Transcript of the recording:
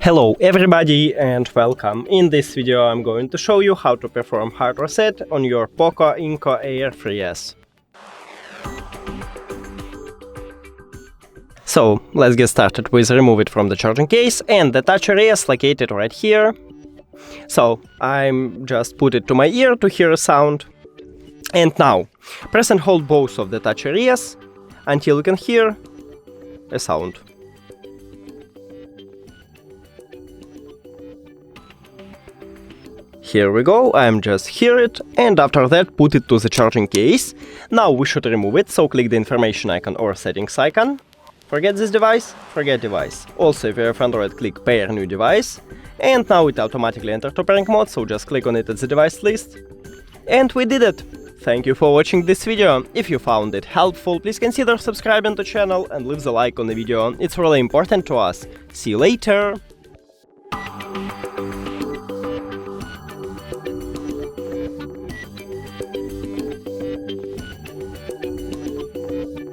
Hello everybody and welcome. In this video I'm going to show you how to perform hard reset on your OPPO ENCO AIR3S. So let's get started with remove it from the charging case and the touch area is located right here. So I'm just put it to my ear to hear a sound. And now press and hold both of the touch areas until you can hear a sound. Here we go, I'm just hear it, and after that put it to the charging case. Now we should remove it, so click the information icon or settings icon. Forget this device, forget device. Also if you have Android, click pair new device. And now it automatically entered to pairing mode, so just click on it at the device list. And we did it! Thank you for watching this video. If you found it helpful, please consider subscribing to the channel and leave the like on the video, it's really important to us. See you later!